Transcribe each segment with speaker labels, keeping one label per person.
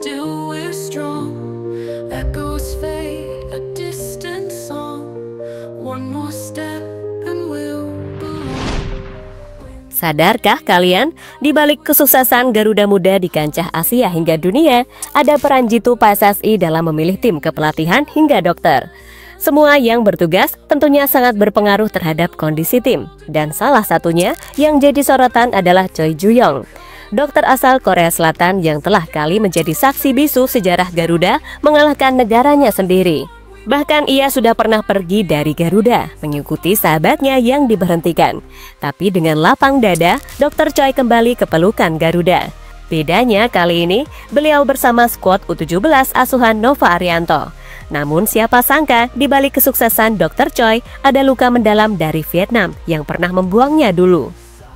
Speaker 1: still we're strong. Echoes fade, a distant song. One more step and we'll belong.
Speaker 2: Sadarkah kalian, di balik kesuksesan Garuda Muda di kancah Asia hingga dunia, ada peran jitu PSSI dalam memilih tim kepelatihan hingga dokter. Semua yang bertugas tentunya sangat berpengaruh terhadap kondisi tim. Dan salah satunya yang jadi sorotan adalah Choi Ju-yong, dokter asal Korea Selatan yang telah kali menjadi saksi bisu sejarah Garuda mengalahkan negaranya sendiri. Bahkan ia sudah pernah pergi dari Garuda, mengikuti sahabatnya yang diberhentikan. Tapi dengan lapang dada, Dr. Choi kembali ke pelukan Garuda. Bedanya kali ini, beliau bersama skuad U17 asuhan Nova Arianto. Namun siapa sangka di balik kesuksesan Dr. Choi ada luka mendalam dari Vietnam yang pernah membuangnya dulu.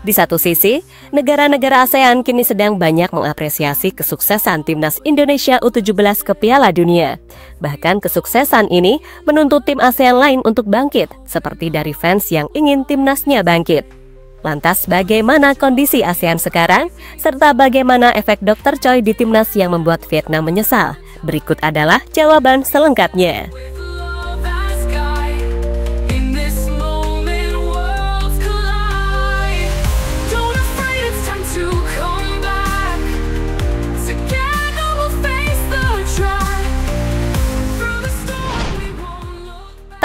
Speaker 2: Di satu sisi, negara-negara ASEAN kini sedang banyak mengapresiasi kesuksesan timnas Indonesia U17 ke Piala Dunia. Bahkan kesuksesan ini menuntut tim ASEAN lain untuk bangkit, seperti dari fans yang ingin timnasnya bangkit. Lantas bagaimana kondisi ASEAN sekarang? Serta bagaimana efek Dr. Choi di timnas yang membuat Vietnam menyesal? Berikut adalah jawaban selengkapnya.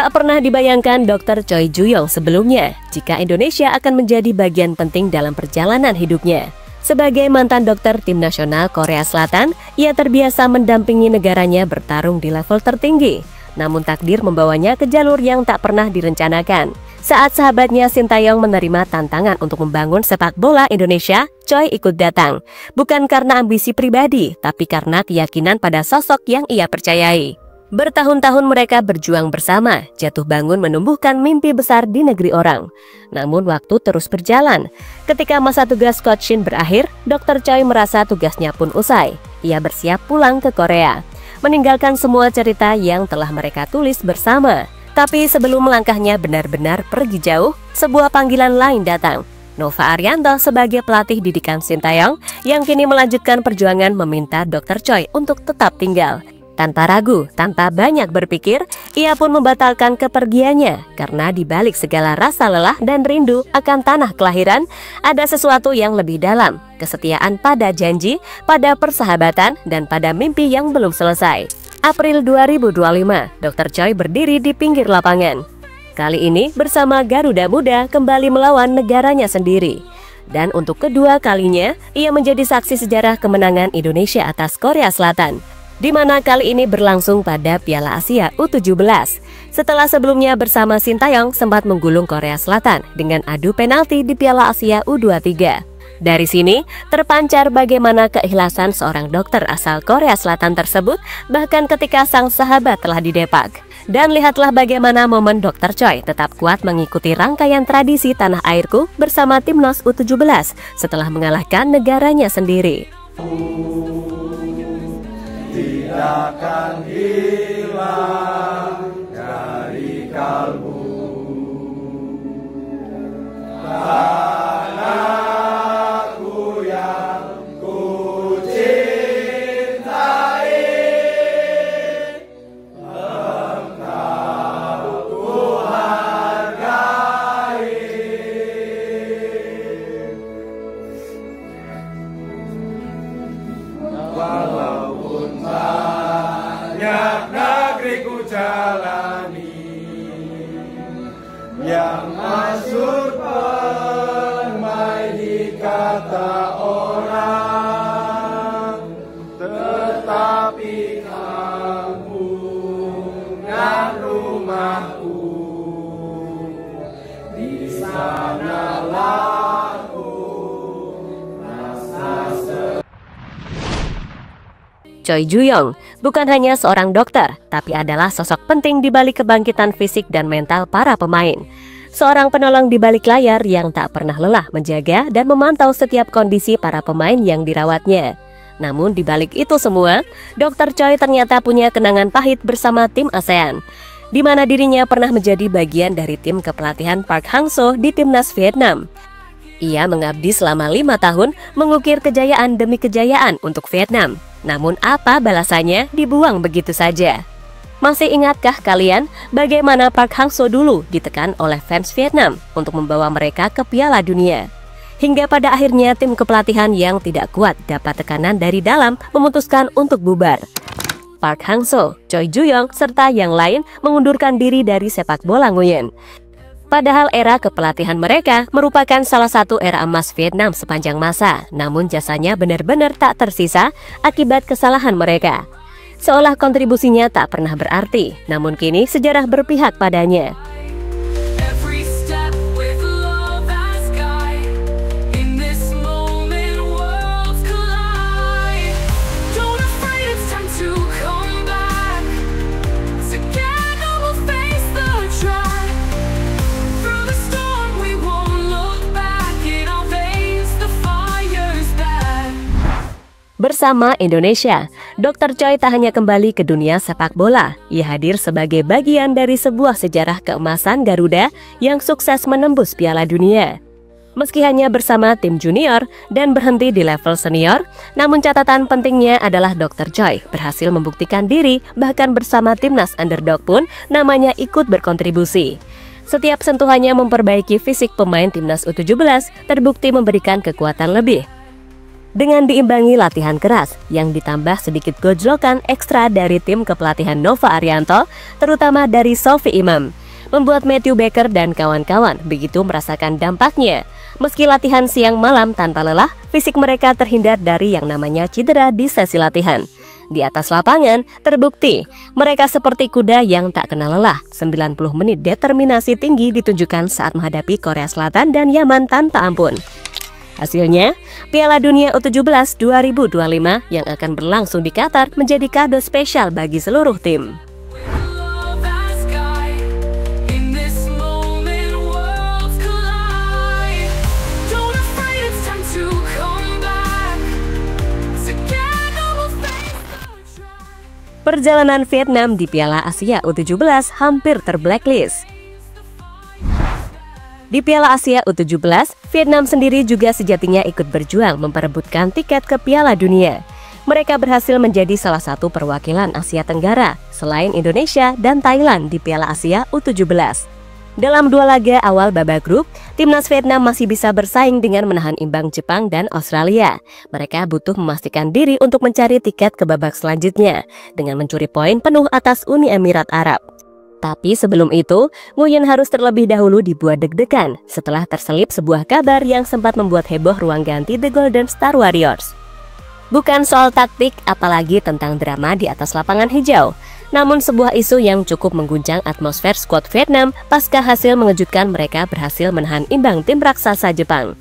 Speaker 2: Tak pernah dibayangkan Dr. Choi Ju-yong sebelumnya jika Indonesia akan menjadi bagian penting dalam perjalanan hidupnya. Sebagai mantan dokter tim nasional Korea Selatan, ia terbiasa mendampingi negaranya bertarung di level tertinggi. Namun takdir membawanya ke jalur yang tak pernah direncanakan. Saat sahabatnya Sintayong menerima tantangan untuk membangun sepak bola Indonesia, Choi ikut datang. Bukan karena ambisi pribadi, tapi karena keyakinan pada sosok yang ia percayai. Bertahun-tahun mereka berjuang bersama, jatuh bangun menumbuhkan mimpi besar di negeri orang. Namun waktu terus berjalan. Ketika masa tugas Coach Shin berakhir, Dr. Choi merasa tugasnya pun usai. Ia bersiap pulang ke Korea, meninggalkan semua cerita yang telah mereka tulis bersama. Tapi sebelum melangkahnya benar-benar pergi jauh, sebuah panggilan lain datang. Nova Arianto sebagai pelatih didikan Sintayong yang kini melanjutkan perjuangan meminta Dr. Choi untuk tetap tinggal. Tanpa ragu, tanpa banyak berpikir, ia pun membatalkan kepergiannya karena di balik segala rasa lelah dan rindu akan tanah kelahiran, ada sesuatu yang lebih dalam, kesetiaan pada janji, pada persahabatan, dan pada mimpi yang belum selesai. April 2025, Dr. Choi berdiri di pinggir lapangan. Kali ini bersama Garuda Muda kembali melawan negaranya sendiri. Dan untuk kedua kalinya, ia menjadi saksi sejarah kemenangan Indonesia atas Korea Selatan, di mana kali ini berlangsung pada Piala Asia U17. Setelah sebelumnya bersama Sintayong sempat menggulung Korea Selatan dengan adu penalti di Piala Asia U23. Dari sini terpancar bagaimana keikhlasan seorang dokter asal Korea Selatan tersebut bahkan ketika sang sahabat telah didepak. Dan lihatlah bagaimana momen Dr. Choi tetap kuat mengikuti rangkaian tradisi tanah airku bersama timnas U17 setelah mengalahkan negaranya sendiri.
Speaker 3: Tidak akan hilang dari kalbu anakku yang ku cintai, engkau ku hargai. Walaupun banyak negeri ku jalani, yang masuk permai di kata orang, tetapi kampung dan rumahku, di sanalah ku rasa.
Speaker 2: Choi Ju-yong bukan hanya seorang dokter, tapi adalah sosok penting di balik kebangkitan fisik dan mental para pemain. Seorang penolong di balik layar yang tak pernah lelah menjaga dan memantau setiap kondisi para pemain yang dirawatnya. Namun di balik itu semua, Dr. Choi ternyata punya kenangan pahit bersama tim ASEAN, di mana dirinya pernah menjadi bagian dari tim kepelatihan Park Hang-seo di timnas Vietnam. Ia mengabdi selama 5 tahun mengukir kejayaan demi kejayaan untuk Vietnam. Namun apa balasannya? Dibuang begitu saja. Masih ingatkah kalian bagaimana Park Hang-seo dulu ditekan oleh fans Vietnam untuk membawa mereka ke Piala Dunia? Hingga pada akhirnya tim kepelatihan yang tidak kuat dapat tekanan dari dalam memutuskan untuk bubar. Park Hang-seo, Choi Ju-young, serta yang lain mengundurkan diri dari sepak bola Nguyen. Padahal era kepelatihan mereka merupakan salah satu era emas Vietnam sepanjang masa, namun jasanya benar-benar tak tersisa akibat kesalahan mereka. Seolah kontribusinya tak pernah berarti, namun kini sejarah berpihak padanya. Bersama Indonesia, Dr. Choi tak hanya kembali ke dunia sepak bola, ia hadir sebagai bagian dari sebuah sejarah keemasan Garuda yang sukses menembus Piala Dunia. Meski hanya bersama tim junior dan berhenti di level senior, namun catatan pentingnya adalah Dr. Choi berhasil membuktikan diri bahkan bersama timnas underdog pun namanya ikut berkontribusi. Setiap sentuhannya memperbaiki fisik pemain timnas U17 terbukti memberikan kekuatan lebih. Dengan diimbangi latihan keras yang ditambah sedikit gojlokan ekstra dari tim kepelatihan Nova Arianto, terutama dari Sophie Imam, membuat Matthew Baker dan kawan-kawan begitu merasakan dampaknya. Meski latihan siang malam tanpa lelah, fisik mereka terhindar dari yang namanya cedera di sesi latihan. Di atas lapangan, terbukti mereka seperti kuda yang tak kenal lelah. 90 menit determinasi tinggi ditunjukkan saat menghadapi Korea Selatan dan Yaman tanpa ampun. Hasilnya, Piala Dunia U17 2025 yang akan berlangsung di Qatar menjadi kado spesial bagi seluruh tim. Perjalanan Vietnam di Piala Asia U17 hampir terblacklist. Di Piala Asia U17, Vietnam sendiri juga sejatinya ikut berjuang memperebutkan tiket ke Piala Dunia. Mereka berhasil menjadi salah satu perwakilan Asia Tenggara, selain Indonesia dan Thailand di Piala Asia U17. Dalam dua laga awal babak grup, timnas Vietnam masih bisa bersaing dengan menahan imbang Jepang dan Australia. Mereka butuh memastikan diri untuk mencari tiket ke babak selanjutnya, dengan mencuri poin penuh atas Uni Emirat Arab. Tapi sebelum itu, Nguyen harus terlebih dahulu dibuat deg-degan setelah terselip sebuah kabar yang sempat membuat heboh ruang ganti The Golden Star Warriors. Bukan soal taktik, apalagi tentang drama di atas lapangan hijau, namun sebuah isu yang cukup mengguncang atmosfer skuad Vietnam pasca hasil mengejutkan mereka berhasil menahan imbang tim raksasa Jepang.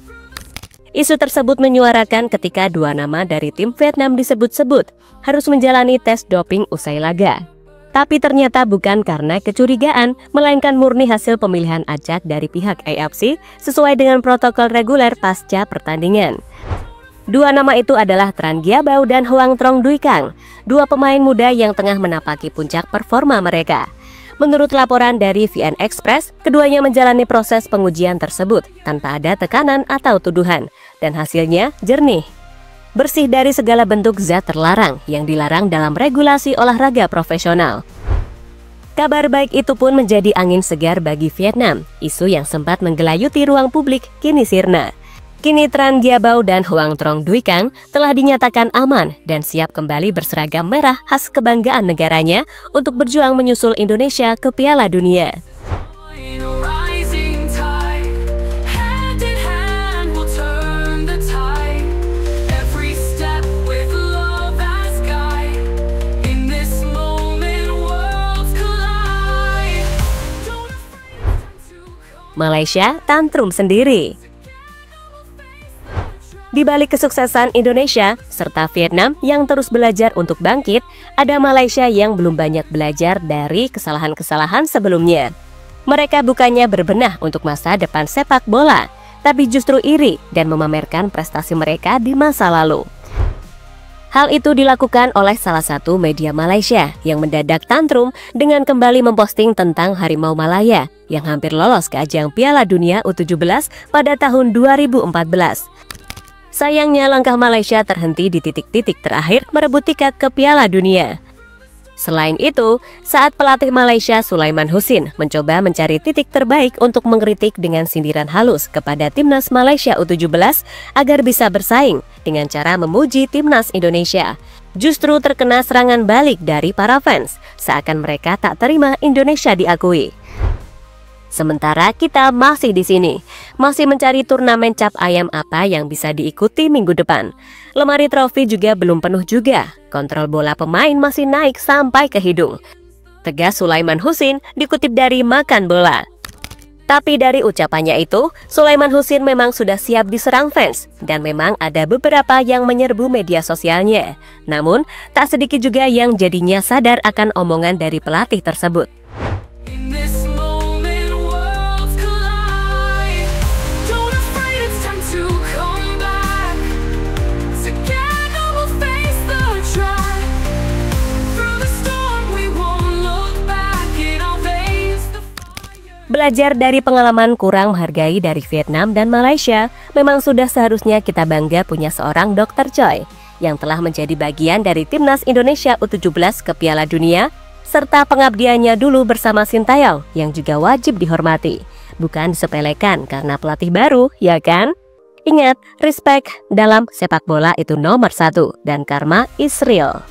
Speaker 2: Isu tersebut menyuarakan ketika dua nama dari tim Vietnam disebut-sebut harus menjalani tes doping usai laga. Tapi ternyata bukan karena kecurigaan, melainkan murni hasil pemilihan acak dari pihak AFC sesuai dengan protokol reguler pasca pertandingan. Dua nama itu adalah Tran Gia Bao dan Hoang Trong Duy Kang, dua pemain muda yang tengah menapaki puncak performa mereka. Menurut laporan dari VN Express, keduanya menjalani proses pengujian tersebut tanpa ada tekanan atau tuduhan, dan hasilnya jernih. Bersih dari segala bentuk zat terlarang yang dilarang dalam regulasi olahraga profesional. Kabar baik itu pun menjadi angin segar bagi Vietnam. Isu yang sempat menggelayuti ruang publik kini sirna. Kini Tran Gia Bao dan Hoang Trong Duy Kang telah dinyatakan aman dan siap kembali berseragam merah khas kebanggaan negaranya untuk berjuang menyusul Indonesia ke Piala Dunia. Malaysia tantrum sendiri. Di balik kesuksesan Indonesia serta Vietnam yang terus belajar untuk bangkit, ada Malaysia yang belum banyak belajar dari kesalahan-kesalahan sebelumnya. Mereka bukannya berbenah untuk masa depan sepak bola, tapi justru iri dan memamerkan prestasi mereka di masa lalu. Hal itu dilakukan oleh salah satu media Malaysia yang mendadak tantrum dengan kembali memposting tentang Harimau Malaya yang hampir lolos ke ajang Piala Dunia U17 pada tahun 2014. Sayangnya langkah Malaysia terhenti di titik-titik terakhir merebut tiket ke Piala Dunia. Selain itu, saat pelatih Malaysia Sulaiman Husin mencoba mencari titik terbaik untuk mengkritik dengan sindiran halus kepada timnas Malaysia U17 agar bisa bersaing dengan cara memuji timnas Indonesia, justru terkena serangan balik dari para fans, seakan mereka tak terima Indonesia diakui. Sementara kita masih di sini, masih mencari turnamen cap ayam apa yang bisa diikuti minggu depan. Lemari trofi juga belum penuh juga, kontrol bola pemain masih naik sampai ke hidung, tegas Sulaiman Husin dikutip dari Makan Bola. Tapi dari ucapannya itu, Sulaiman Husin memang sudah siap diserang fans, dan memang ada beberapa yang menyerbu media sosialnya. Namun, tak sedikit juga yang jadinya sadar akan omongan dari pelatih tersebut.
Speaker 1: In this moment, worlds collide. Don't afraid, it's time to come back. Together we'll face the track. Through the storm, we won't look back. In our veins, the fire.
Speaker 2: Belajar dari pengalaman kurang menghargai dari Vietnam dan Malaysia, memang sudah seharusnya kita bangga punya seorang Dr. Choi yang telah menjadi bagian dari timnas Indonesia U17 ke Piala Dunia, serta pengabdiannya dulu bersama Sintayong yang juga wajib dihormati. Bukan disepelekan karena pelatih baru, ya kan? Ingat, respect dalam sepak bola itu nomor 1 dan karma is real.